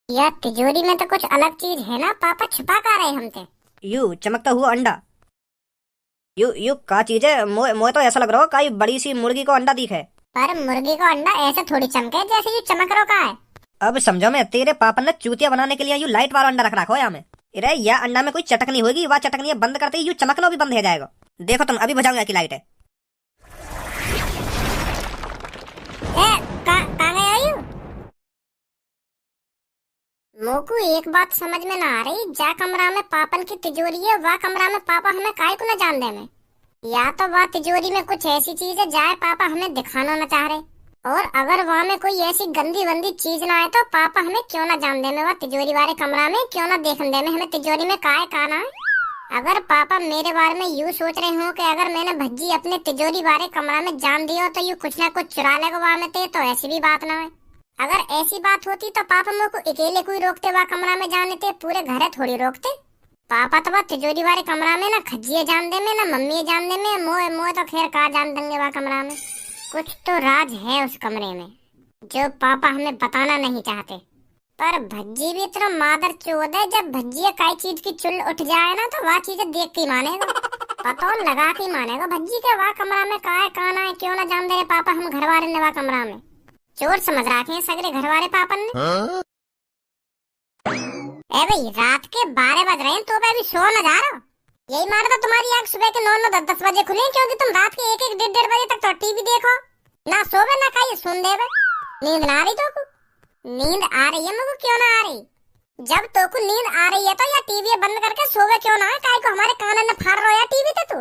यार तिजोरी में तो कुछ अलग चीज है ना, पापा छुपा का रहे हमसे। यू चमकता हुआ अंडा। यू यू का चीज है? मोए मोए तो ऐसा लग रहा हो काई बड़ी सी मुर्गी को अंडा दिखे। पर मुर्गी को अंडा ऐसे थोड़ी चमके जैसे ये चमक रो का है। अब समझो, मैं तेरे पापा ने चूतिया बनाने के लिए यू लाइट वाला अंडा रख रखा हो यहाँ में। अरे या अंडा में कोई चटकनी होगी, वह चटकनी बंद करते ही यू चमकना भी बंद हो जाएगा। देखो तुम, अभी बुझाऊंगा की लाइट है। कहाँ गया यू? मोकू एक बात समझ में ना आ रही, जा कमरा में पापन की तिजोरी है, वह कमरा में पापा हमें काहे को न जान दे में। या तो वह तिजोरी में कुछ ऐसी चीज है जाए पापा हमें दिखाना न चाह रहे, और अगर वहाँ में कोई ऐसी गंदी वंदी चीज ना आए तो पापा हमें क्यों ना जान दे में, वह तिजोरी वाले कमरा में क्यों ना देखने दे में हमें तिजोरी में काहे का ना है। अगर पापा मेरे बारे में यूं सोच रहे हो कि अगर मैंने भज्जी अपने तिजोरी वाले कमरा में जान दिया तो यू कुछ ना कुछ चुरा लेगा वहाँ में ते, तो ऐसी भी बात ना है। अगर ऐसी बात होती तो पापा मेरे को अकेले कोई रोकते वह कमरा में जाने थे, पूरे घर थोड़ी रोकते। पापा तो वह तिजोरी वाले कमरा में ना खज्जिए जान दे में ना मम्मी जान दे में, मोए मोए तो खैर का जान देंगे वह कमरा में। कुछ तो राज है उस कमरे में जो पापा हमें बताना नहीं चाहते। पर भज्जी भी तो मादर चोद है, जब भज्जी कई चीज की चुल उठ जाए ना तो वह चीजें देख के मानेगा, पता लगा के मानेगा भज्जी के वह कमरा में का है काना है क्यों ना जान दे रहे पापा हम घर वाले ने वह कमरा में। चोर समझ रखे हैं सगरे घर वाले पापन ने। ए भाई रात के 12 बज रहे हैं तो अभी सो न जा रहा। यही मार तो तुम्हारी आंख सुबह के 9-9 10-10 बजे खुले, क्योंकि तुम रात के 1-1 1:30 बजे तक तो टीवी देखो, ना सोवे ना खाइए सुन देवे। नींद ना आ रही तो नींद आ रही है मुझे क्यों ना आ रही? जब तो को नींद आ रही है तो या टीवी बंद करके सोवे क्यों ना है, काहे को हमारे कान में फाड़ रहा है टीवी ते तू,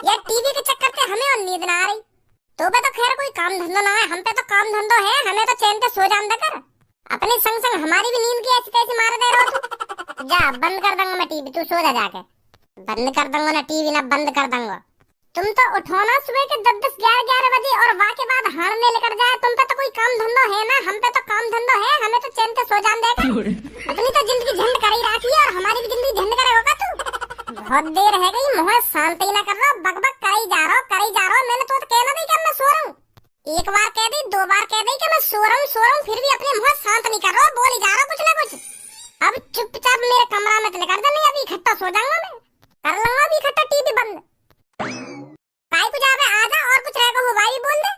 या टीवी के चक्कर से हमें और नींद ना आ रही। तो पे तो खैर कोई काम धंधा ना है, हम पे तो काम धंधो है, हमें तो चैन से सो जान दे कर। अपने संग संग हमारी भी नींद की ऐसी तैसी मार दे रहा तू। जा बंद कर दूंगा मैं टीवी, तू सो जा जाके। बंद कर दूंगा ना टीवी ना बंद कर दूंगा। तुम तो उठो ना सुबह के 10-10 11-11 बजे और वहाँ के बाद हारने लेकर जाए, तुम पे तो कोई काम धंधो है ना, हम पे तो काम धंधो है, हमें तो चैन से सो जान देगा। अपनी तो जिंदगी झंड कर ही रखी है और हमारी भी जिंदगी झंड करे होगा तू। बहुत देर है गई, मुँह शांत ही ना कर रहा, बक बक कर ही जा रहा। मैंने तो कहना नहीं कि मैं सो रहा हूँ, एक बार कह दी 2 बार कह दी कि मैं सो रहा हूँ, फिर भी अपने मुँह शांत नहीं कर रहा, बोल ही जा रहा कुछ ना कुछ। अब चुपचाप मेरे कमरा में चले कर दे, नहीं अभी इकट्ठा सो जाऊंगा मैं, कर लूंगा अभी इकट्ठा टीवी बंद। काई कुछ आवे आजा और कुछ रहेगा हो भाई बोल दे।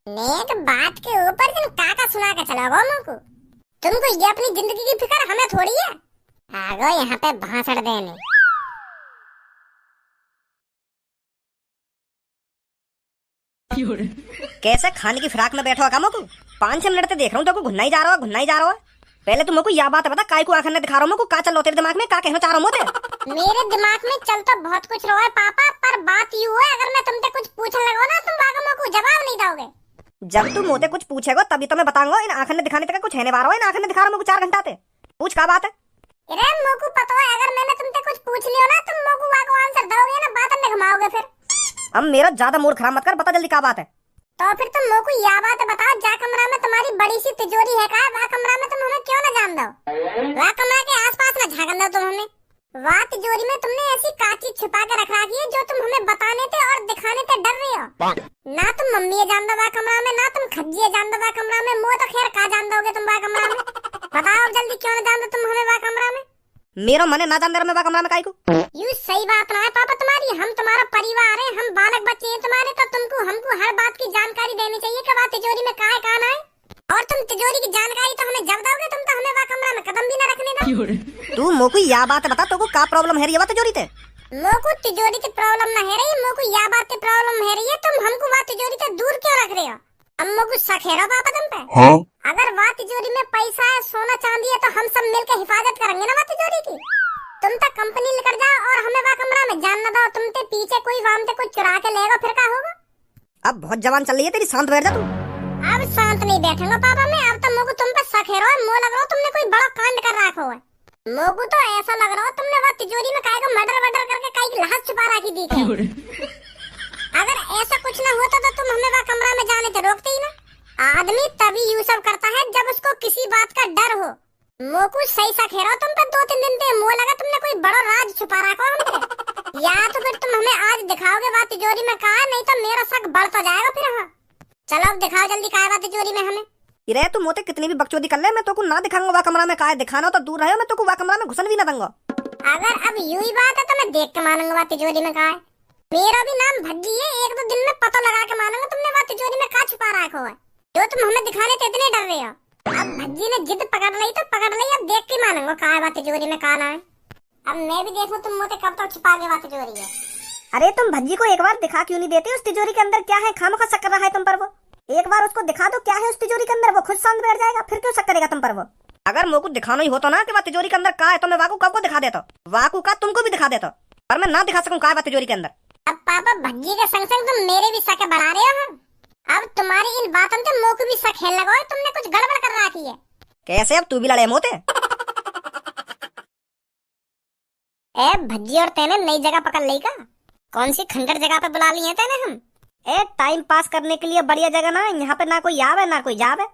नेक बात के ऊपर तुम काका सुना के चला गो मुझको, तुमको ये अपनी जिंदगी की फिक्र हमें थोड़ी है। आ गो यहाँ पे भाषण देने। कैसे खाने की फिराक में बैठो कामो को 5-6 मिनट से देख रहा हूँ, तो घुन्ना ही जा रहा है। पहले तुम को यह बात बता, काय को आखिर ने दिखा रहा हूँ, का चल रहा तेरे दिमाग में, का कहना चाह रहा हूँ? मेरे दिमाग में चल तो बहुत कुछ रहा है पापा, पर बात यूं है अगर मैं तुमसे कुछ पूछने लगो ना तुम वाकई को जवाब नहीं दोगे। जब तुम मोते कुछ पूछेगा तभी तो मैं बताऊंगा। इन आखिर ने दिखाने तक कुछ है नहीं बारो, इन आखिर ने दिखा रहा हूँ 4 घंटा से। पूछ का बात है? अरे मोकू पता है अगर मैंने तुमसे कुछ पूछ लियो ना तुम मोकू वाको आंसर दोगे ना, बात में घुमाओगे फिर। अब मेरा ज्यादा मूड खराब मत कर, बता जल्दी का बात है। तो फिर तुम मोकू यह बात बताओ, जा कमरा में तुम्हारी बड़ी सी तिजोरी है का, वह कमरा में तुम हमें क्यों ना जान दो, वह कमरा के आसपास ना झांकन दो तुम हमें। वह तिजोरी में तुमने ऐसी काची छिपा के रख रखी है जो तुम हमें बताने थे और दिखाने थे डर रही हो। ना तुम मम्मी जान दो वह कमरा में, ना तुम खज्जी जान दो वह कमरा में, मुँह तो खैर का जान दोगे तुम वह कमरा में। बताओ जल्दी क्यों ना जान दो तुम हमें वह कमरा में। मेरा मन है ना जान दे रहा मैं वह कमरा में, काय को? यू सही बात ना है पापा तुम्हारी, हम तुम्हारा परिवार है, हम बालक बच्चे हैं तुम्हारे, तो तुमको हमको हर बात की जानकारी देनी चाहिए कि वह तिजोरी में का है का ना है। और तुम तिजोरी की जानकारी तो हमें जब दोगे तुम तो हमें वह कमरा में कदम भी न रखने दो। तू मोको यह बात बता, तो को का प्रॉब्लम है ये तिजोरी ते? मोको तिजोरी की प्रॉब्लम ना है रही, मोको यह बात की प्रॉब्लम है रही है, तुम हमको वह तिजोरी से दूर क्यों रख रहे हो? अब मोको शक है पापा तुम पे। हाँ? अगर वह तिजोरी में पैसा है सोना चांदी है तो हम सब मिलकर हिफाजत करेंगे ना वह तिजोरी की। तुम तो कंपनी लेकर जाओ और हमें वह कमरा में जान न दो, तुम ते पीछे कोई वाम ते कुछ चुरा के लेगा फिर क्या होगा? अब बहुत जवान चल रही है तेरी, शांत बैठ जा तू। अब शांत नहीं बैठूंगा पापा मैं, अब तो मोको तुम पे शक है रहा, मुँह लग रहा तुमने कोई बड़ा कांड कर रखा है। मोको तो ऐसा लग रहा तुमने वह तिजोरी में काय को मर्डर करके काय की लाश छुपा रखी दी थी। अगर ऐसा कुछ न होता तो तुम हमें वह कमरा में जाने से रोकते ही ना। आदमी तभी यूं सब करता है जब उसको किसी बात का डर हो। मोकू सही सा खेरा तुम पे 2-3 दिन से, मुँह लगा तुमने कोई बड़ा राज छुपा रखा हमसे। या तो फिर तुम हमें आज दिखाओगे बात तिजोरी में कहा, नहीं तो मेरा शक बढ़ता जाएगा फिर। हाँ चलो अब दिखाओ जल्दी कहा बात तिजोरी में हमें। इरे तू मोते कितनी भी बकचोदी कर ले, मैं तो को ना दिखाऊंगा वहाँ कमरा में। का है दिखाना हो तो दूर रहो, मैं तो को वहाँ कमरा में घुसन भी ना दूंगा। अगर अब यूं ही बात है तो मैं देख के मानूंगा वहाँ तिजोरी में कहा है। मेरा भी नाम भज्जी है, एक दो दिन में पता लगा के मानूंगा तुमने वहाँ तिजोरी में कहा छुपा रखा है जो तुम हमें दिखाने से इतने डर रहे हो। अब भज्जी ने जिद पकड़ ली तो पकड़ ली, अब देख के मानूंगा कहा है वहाँ तिजोरी में कहा ना है। अब मैं भी देखूं तुम मोते कब तक छुपा के वहाँ तिजोरी है। अरे तुम भज्जी को एक बार दिखा क्यों नहीं देते उस तिजोरी के अंदर क्या है? खामखा शक कर रहा है तुम पर वो। एक बार उसको दिखा दो क्या है उस तिजोरी के अंदर, वो खुद शांत बैठ जाएगा, फिर क्यों शक करेगा तुम पर वो। अगर मोको दिखाना ही होता ना कि वह तिजोरी के अंदर का है तो मैं वाकू कब को दिखा देता, वाकू का तुमको भी दिखा देता, पर मैं ना दिखा सकूं का है तिजोरी के अंदर। अब पापा भज्जी के संग संग तुम मेरे भी शक बढ़ा रहे हो। अब तुम्हारी इन बातों से मोको भी शक है लगा, तुमने कुछ गड़बड़ कर रखी है। कैसे? अब तू भी लड़े मोते। ए भज्जी और तेने नई जगह पकड़ ली का? कौन सी खंडर जगह पे बुला ली है तेने हम? ए टाइम पास करने के लिए बढ़िया जगह ना, यहाँ पे ना कोई आवे ना कोई जावे।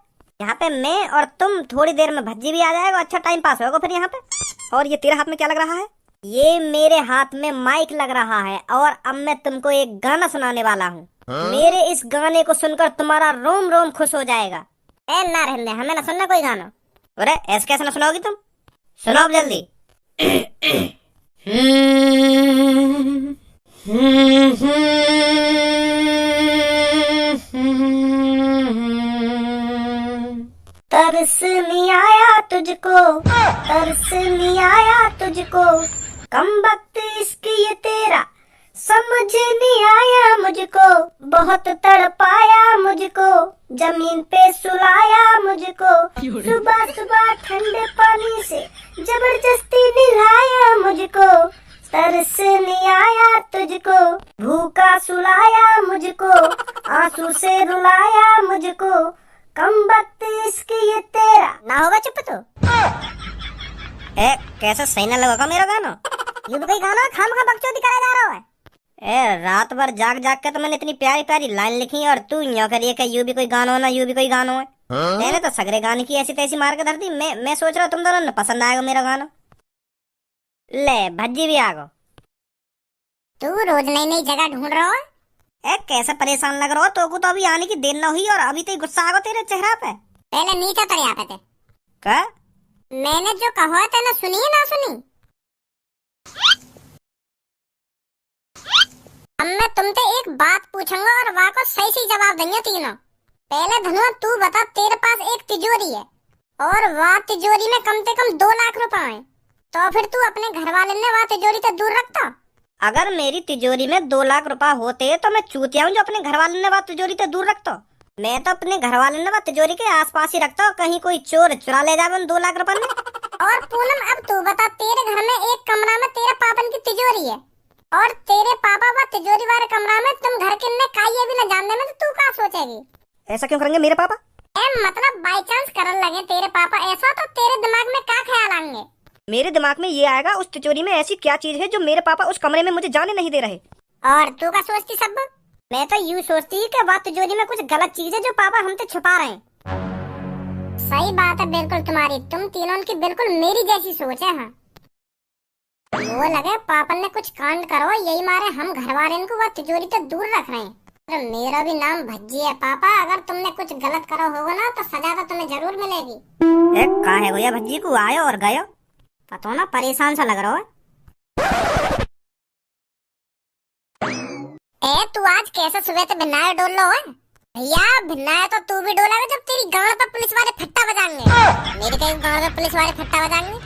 यहाँ पे मैं और तुम, थोड़ी देर में भज्जी भी आ जाएगा, अच्छा टाइम पास होगा फिर यहाँ पे। और ये तेरे हाथ में क्या लग रहा है? ये मेरे हाथ में माइक लग रहा है और अब मैं तुमको एक गाना सुनाने वाला हूँ। मेरे इस गाने को सुनकर तुम्हारा रोम रोम खुश हो जाएगा। ए ना रहने, हमें ना सुनना कोई गाना। अरे ऐसे कैसे ना सुनाओगी तुम? सुनाओ जल्दी। तरस नहीं आया तुझको, तरस नहीं आया तुझको, कम वक्त इश्क ये तेरा समझ नहीं आया मुझको, बहुत तड़पाया मुझको, जमीन पे सुलाया मुझको, सुबह सुबह ठंडे पानी से जबरदस्ती नहलाया मुझको, तरस नहीं आया तुझको, भूखा सुलाया मुझको, आंसू से रुलाया मुझको, कम वक्त इसकी ये तेरा। ना होगा चुप तो। ए कैसे सही ना लगा मेरा गाना? ये भी कोई गाना खामखा बकचोदी करा जा रहा है। ए रात भर जाग जाग के तो मैंने इतनी प्यारी प्यारी लाइन लिखी और तू यूं करिए कि यू भी कोई गाना हो ना यू भी कोई गाना है। मैंने तो सगरे गाने की ऐसी तैसी मार के धर दी। मैं सोच रहा तुम दोनों ने पसंद आएगा मेरा गाना। ले भज्जी भी आ गो। तू रोज नई नई जगह ढूंढ रहा है। ए कैसे परेशान लग रहा हो? तो को तो अभी आने की देर न हुई और अभी तो गुस्सा आ गया तेरे चेहरा पे। पहले नीचे उतर यहाँ पे थे। क्या? मैंने जो कहा था ना सुनी ना सुनी? अब मैं तुमसे एक बात पूछूंगा और वहाँ को सही सही जवाब देंगे तीनों। पहले धनुआ तू बता, तेरे पास एक तिजोरी है और वहाँ तिजोरी में कम से कम 2 लाख रुपए हैं, तो फिर तू अपने घर वाले ने वहाँ तिजोरी से दूर रखता? अगर मेरी तिजोरी में 2 लाख रुपए होते तो मैं चूतिया हूँ जो अपने घर वाले ने वहाँ तिजोरी से दूर रखता। मैं तो अपने घर वाले ने वहाँ तिजोरी के आसपास ही रखता हूँ, कहीं कोई चोर चुरा ले जाए उन 2 लाख रुपए में। और पूनम अब तू बता, तेरे घर में एक कमरा में तेरे पापन की तिजोरी है और तेरे पापा वह तिजोरी वाले कमरा में तुम घर के ने काई भी न जानने में, तो तू क्या सोचेगी? ऐसा क्यों करेंगे मेरे पापा? मतलब बाई चांस करने लगे तेरे पापा ऐसा, तो तेरे दिमाग में क्या ख्याल आएंगे? मेरे दिमाग में ये आएगा उस तिजोरी में ऐसी क्या चीज है जो मेरे पापा उस कमरे में मुझे जाने नहीं दे रहे। और तू क्या सोचती सब? मैं तो यूँ सोचती कि वह तिजोरी में कुछ गलत चीज है जो पापा हमसे छुपा रहे हैं। सही बात है बिल्कुल तुम्हारी, तुम तीनों की बिल्कुल मेरी जैसी सोच है। हाँ वो लगे पापा ने कुछ कांड करो, यही मारे हम घर वाले को वह तिजोरी से दूर रख रहे हैं। तो मेरा भी नाम भज्जी है पापा, अगर तुमने कुछ गलत करो होगा ना तो सजा तो तुम्हें जरूर मिलेगी। कहाँ है भैया भज्जी को आयो और गयो? पता ना परेशान सा लग रहा है। तू आज कैसे सुबह से भिन्नाए डोल लो है? भैया भिन्नाए तो तू भी डोला जब तेरी गांड पर पुलिस वाले फट्टा बजाएंगे। मेरी कहीं गांड पर पुलिस वाले फट्टा बजाएंगे?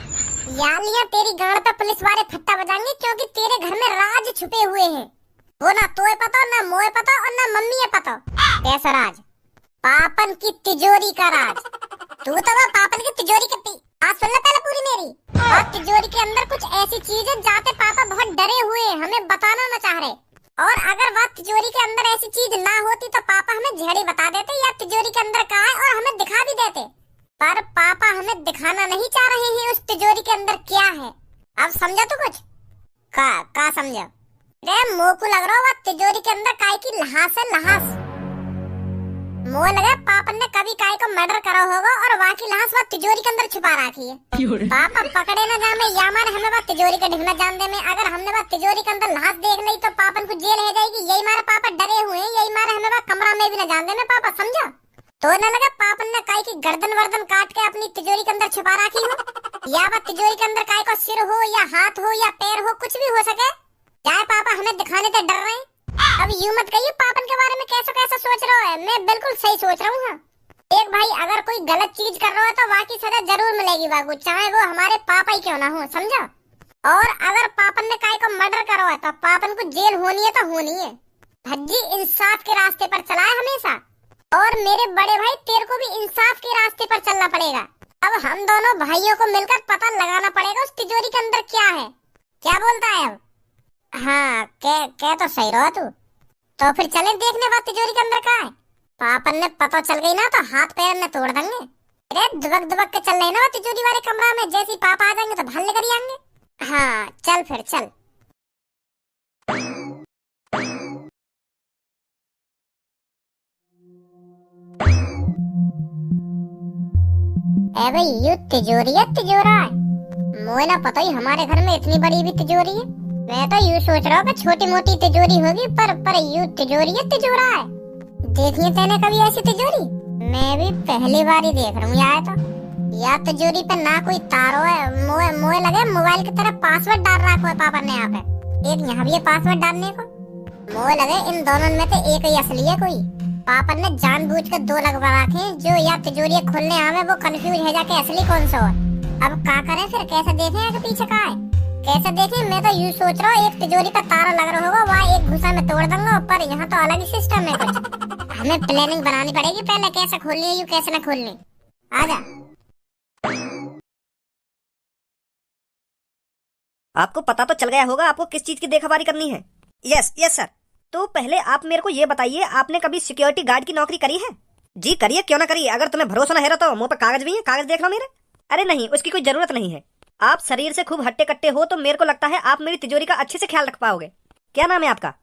यालियां तेरी गांड पर पुलिस वाले फट्टा बजाएंगे क्योंकि तेरे घर में राज छुपे हुए हैं। वो ना तोए पता, ना मोए पता और ना मम्मी है पता। कैसा राज? पापन की तिजोरी का राज। तू तो वह पापन की तिजोरी की आज सुन ले पहले पूरी मेरी। और तिजोरी के अंदर कुछ ऐसी चीज है जाते पापा बहुत डरे हुए हैं, हमें बताना न चाह रहे। और अगर वह तिजोरी के अंदर ऐसी चीज ना होती तो पापा हमें झेड़ी बता देते या तिजोरी के अंदर कहाँ है और हमें दिखा भी देते, पर पापा हमें दिखाना नहीं चाह रहे हैं उस तिजोरी के अंदर क्या है। अब समझा तू कुछ? का समझा? मोह को लग रहा है तिजोरी के अंदर काय की लहास है, लहास। मोह लगा पापा ने कभी काय को मर्डर करा होगा और वहाँ की लहास वह तिजोरी के अंदर छुपा रखी है। पापा पकड़े न जामे या मारे हमें वह तिजोरी का ढिकना जान दे में। अगर हमने वह तिजोरी के अंदर लहास देख ली तो पापन को जेल है जाएगी। यही मारे पापा डरे हुए हैं, यही मारे हमें वह कमरा में भी न जान दे में पापा, समझा? तो न लगा पापन ने काय की गर्दन वर्दन काट के अपनी तिजोरी के अंदर छुपा रखी हो, या वह तिजोरी के अंदर काय को सिर हो या हाथ हो या पैर हो, कुछ भी हो सके। चाहे पापा हमें दिखाने से डर रहे हैं। अब यूं मत कहिए पापन के बारे में कैसा कैसा सोच रहा है, मैं बिल्कुल सही सोच रहा हूँ। एक भाई अगर कोई गलत चीज कर रहा है तो वहाँ की सजा जरूर मिलेगी वागू, चाहे वो हमारे पापा ही क्यों ना हो, समझा। और अगर पापन ने काय को मर्डर करो है तो पापन को जेल होनी है तो होनी है। भज्जी इंसाफ के रास्ते पर चला है हमेशा, और मेरे बड़े भाई तेरे को भी इंसाफ के रास्ते पर चलना पड़ेगा। अब हम दोनों भाइयों को मिलकर पता लगाना पड़ेगा उस तिजोरी के अंदर क्या है। क्या बोलता है अब? हाँ कह तो सही रहो तू। तो फिर चले देखने बाद तिजोरी के अंदर क्या है। पापन ने पता चल गई ना तो हाथ पैर ने तोड़ देंगे। अरे दुबक दुबक के चल रहे ना तिजोरी वाले कमरा में, जैसे ही पापा आ जाएंगे तो भल्ले कर आएंगे। हाँ चल फिर चल। भाई ये तिजोरी है तिजोरा है, मुझे ना पता ही हमारे घर में इतनी बड़ी भी तिजोरी है। मैं तो यूँ सोच रहा हूँ कि छोटी मोटी तिजोरी होगी, पर यूँ तिजोरी है तिजोरा है। देखिए तेने कभी ऐसी तिजोरी? मैं भी पहली बार ही देख रहा हूँ यार। तो या तिजोरी पे ना कोई तारो है, मुझे लगे मोबाइल की तरह पासवर्ड डाल रखा है पापा ने यहाँ पे। एक यहाँ भी है पासवर्ड डालने को, मुझे लगे इन दोनों में से एक ही असली है कोई। पापा ने जानबूझ कर दो लगवा रखे हैं, जो या तिजोरी खोलने आवे वो कंफ्यूज है जाके असली कौन सा है। अब क्या करें फिर, कैसे देखें आगे पीछे का है, कैसे देखें। मैं तो यूँ सोच रहा हूँ एक तिजोरी का तारा लग रहा होगा, वहाँ एक घुसा में तोड़ दूंगा, पर यहाँ तो अलग ही सिस्टम है कुछ। हमें प्लानिंग बनानी पड़ेगी पहले, कैसे खोलनी है यूँ कैसे न खोलनी। आजा। आपको पता तो चल गया होगा आपको किस चीज की देखभाली करनी है। Yes yes sir. तो पहले आप मेरे को ये बताइए, आपने कभी सिक्योरिटी गार्ड की नौकरी करी है? जी करिए, क्यों ना करिए। अगर तुम्हें भरोसा ना है तो मुंह पे कागज भी है, कागज देख लो मेरे। अरे नहीं, उसकी कोई जरूरत नहीं है। आप शरीर से खूब हट्टे कट्टे हो तो मेरे को लगता है आप मेरी तिजोरी का अच्छे से ख्याल रख पाओगे। क्या नाम है आपका?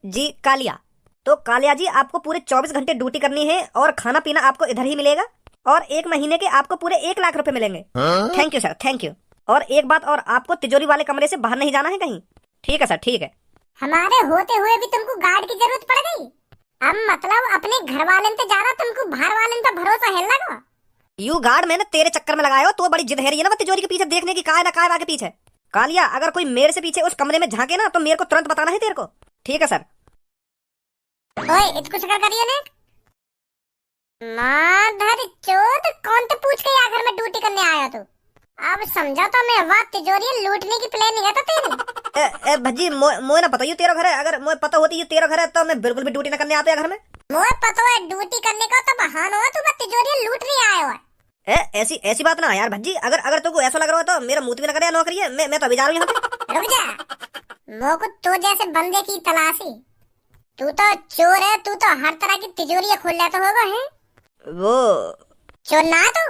जी कालिया। तो कालिया जी, आपको पूरे 24 घंटे ड्यूटी करनी है और खाना पीना आपको इधर ही मिलेगा, और 1 महीने के आपको पूरे 1 लाख रुपए मिलेंगे। Thank you sir, thank you. और एक बात और, आपको तिजोरी वाले कमरे से बाहर नहीं जाना है कहीं। ठीक है सर, ठीक है। हमारे होते हुए भी तुमको गार्ड की जरूरत पड़ गई? अब मतलब अपने घर वाले से ज्यादा तुमको बाहर वाले का भरोसा है लगा? यू गार्ड मैंने तेरे चक्कर में लगाया हो, तो बड़ी जिद है रही है ना तिजोरी के पीछे देखने की, काय ना काय आगे पीछे। कालिया, अगर कोई मेरे से पीछे उस कमरे में झांके ना तो मेरे को तुरंत बताना है तेरे को। ठीक है सर। ओए इतकुछ कर करियो ने माधर चोद, कौन तो पूछ के आखिर में ड्यूटी करने आया तू? अब समझा तो मैं, वहाँ तिजोरी लूटने की प्लानिंग है तो तेरी। भज्जी मोए ना पता ये तेरा घर है, अगर मोए पता होती ये तेरा घर है तो मैं बिल्कुल भी ड्यूटी ना करने आता घर में। मोए पता है ड्यूटी करने का तो बहाना है, तू तिजोरी लूट नहीं आया है। ऐसी बात ना यार भज्जी, अगर तुमको ऐसा लग रहा है तो मेरा मुंह भी ना करे नौकरी है। मैं तो अभी जा रहा हूँ यहाँ पे। रुक जा, मो को तो जैसे बंदे की तलाशी। तू तो चोर है, तू तो हर तरह की तिजोरी खोल लेता होगा है। वो चोर ना तो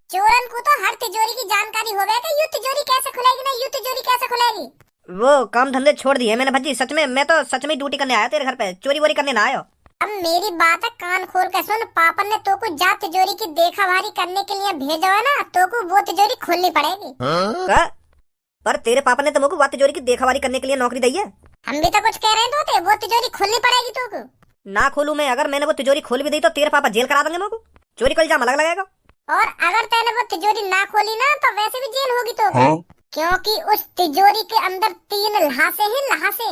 चोरन को तो हर तिजोरी की जानकारी होगा कि यू तिजोरी कैसे खुलेगी ना, यू तिजोरी कैसे खुलेगी। वो काम धंधे छोड़ दिए मैंने भज्जी, सच में मैं तो सच में ड्यूटी करने आया तेरे घर पे, चोरी वोरी करने ना आया। अब मेरी बात है कान खोल के सुन, पापा ने तो को जा तिजोरी की देखभाली करने के लिए भेजा है ना, तो को वो तिजोरी खोलनी पड़ेगी। पर तेरे पापा ने तो मुझको वो तिजोरी की देखभाली करने के लिए नौकरी दी है। हम भी तो कुछ कह रहे हैं तो वो तिजोरी खोलनी पड़ेगी तो को। ना खोलूं मैं, अगर मैंने वो तिजोरी खोल भी दी तो तेरे पापा जेल करा देंगे मुझको, चोरी का इल्जाम अलग लगेगा। और अगर तैने वो तिजोरी ना खोली ना तो वैसे भी जेल होगी तो क्योंकि उस तिजोरी के अंदर 3 लहासे हैं, लहासे।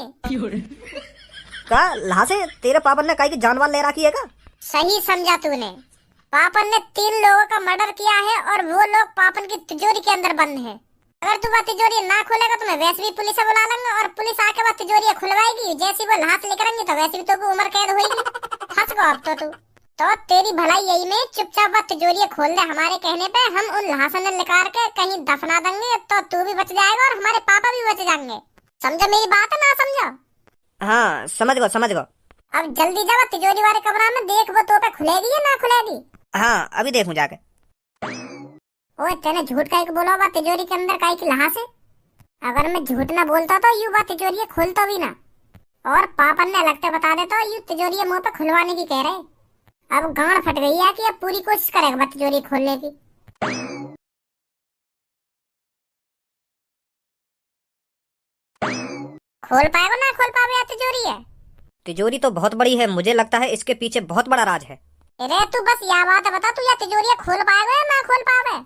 का लहासे? तेरे पापा ने काई की जानवर ले रखी है का? सही समझा तूने, पापन ने 3 लोगों का मर्डर किया है और वो लोग पापन की तिजोरी के अंदर बंद हैं। अगर तू वो तिजोरी ना खोलेगा तो मैं वैसे भी पुलिस से बुला लूंगा और पुलिस आके वो तिजोरी खुलवाएगी। जैसे वो लहास लेकर आएंगे तो वैसे भी तो उम्र कैद होगी। फंस गो अब तो तू। तो तेरी भलाई यही में चुपचाप वो तिजोरी खोल दे, हमारे कहने पे हम उन लहासन ने निकाल के कहीं दफना देंगे तो तू भी बच जाएगा और हमारे पापा भी बच जाएंगे। समझो मेरी बात है ना समझो? हाँ समझ गो। अब जल्दी जा तिजोरी वाले कमरा में देख, वो तो पे खुलेगी या ना खुलेगी। हाँ अभी देखूं जाके। ओए तेने झूठ काहे बोला बा तिजोरी के अंदर काहे की लहास है? अगर मैं झूठ ना बोलता तो यू बा तिजोरी खोलता भी ना, और पापन ने लगते बता देता यू तिजोरी मुंह पे खुलवाने की कह रहे। अब गांड फट गई है कि अब पूरी कोशिश करेगा तिजोरी खोलने की। खोल पाएगा ना खोल पावे तिजोरी है? तिजोरी तो बहुत बड़ी है, मुझे लगता है इसके पीछे बहुत बड़ा राज है। अरे तू बस यह बात बता, तू यह तिजोरी खोल पाएगा या ना खोल पावे?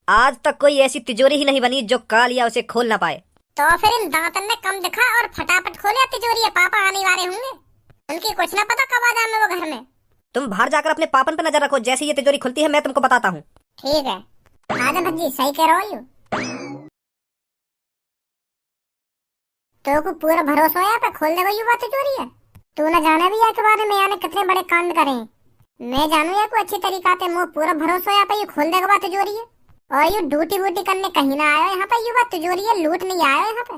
आज तक कोई ऐसी तिजोरी ही नहीं बनी जो कालिया उसे खोल ना पाए। तो फिर इन दांतन ने कम दिखा और फटाफट खोले तिजोरी, है पापा आने वाले होंगे, उनकी कुछ ना पता कब आ जाए वो घर में। तुम बाहर जाकर अपने पापन पे नजर रखो, जैसे ये तिजोरी खुलती है मैं तुमको बताता हूँ। ठीक है आजा भज्जी, सही कह रहा हो। तो को पूरा भरोसा है पे खोल देगा युवा तिजोरी है। तू न जाने भी है के बारे में यानी कितने बड़े कांड करे। मैं जानू है को अच्छी तरीका से मुंह पूरा भरोसा है पे ये खोल देगा बात तिजोरी है। और ये ड्यूटी वूटी करने कहीं ना आया यहाँ पे, युवा तिजोरी है लूट नहीं आया यहाँ पे।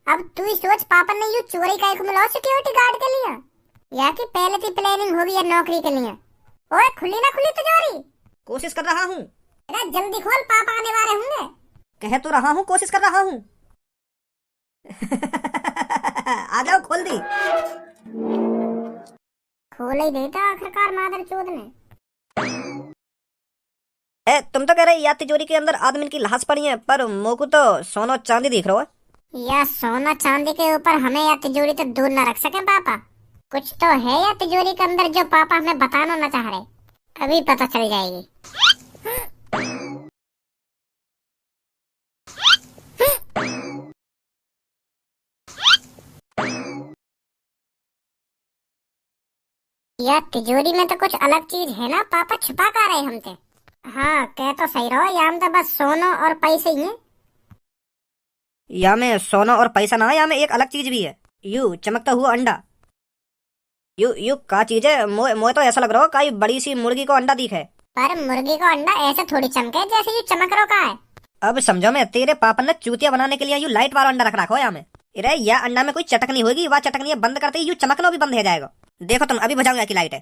अब तू ही सोच पापा ने यू चोरी का एक मिला सिक्योरिटी गार्ड के लिए, या कि पहले की प्लानिंग होगी या नौकरी के लिए। ओए खुली ना खुली तिजोरी? कोशिश कर रहा हूँ। जल्दी खोल, पापा आने वाले होंगे। कह तो रहा हूँ, कोशिश कर रहा हूँ। आ जाओ, खोल दी। खोल ही देता आखिरकार मादर चोद ने। तुम तो कह रहे या तिजोरी के अंदर आदमी की लाश पड़ी है, पर मोकू तो सोना चांदी दिख रहा है। या सोना चांदी के ऊपर हमें या तिजोरी तो दूर न रख सके पापा। कुछ तो है या तिजोरी के अंदर जो पापा हमें बताना न चाह रहे, अभी पता चल जाएगी। या तिजोरी में तो कुछ अलग चीज है ना पापा, छुपा कर रहे हमसे। हाँ कह तो सही रहो, या तो बस सोना और पैसे ही है। या में सोना और पैसा ना है, या में एक अलग चीज भी है, यू चमकता हुआ अंडा। यू यू का चीज है? मोए तो ऐसा लग रहा हो कई बड़ी सी मुर्गी को अंडा दिखे। पर मुर्गी को अंडा ऐसे थोड़ी चमके जैसे यू चमक रो का है। अब समझो, मैं तेरे पापा ने चूतिया बनाने के लिए यू लाइट वाला अंडा रख रखा हो। या में अरे यह अंडा में कोई चटकनी होगी, वह चटकनी बंद करते ही यू चमकना भी बंद हो जाएगा। देखो तुम, अभी बुझाऊंगा की लाइट है।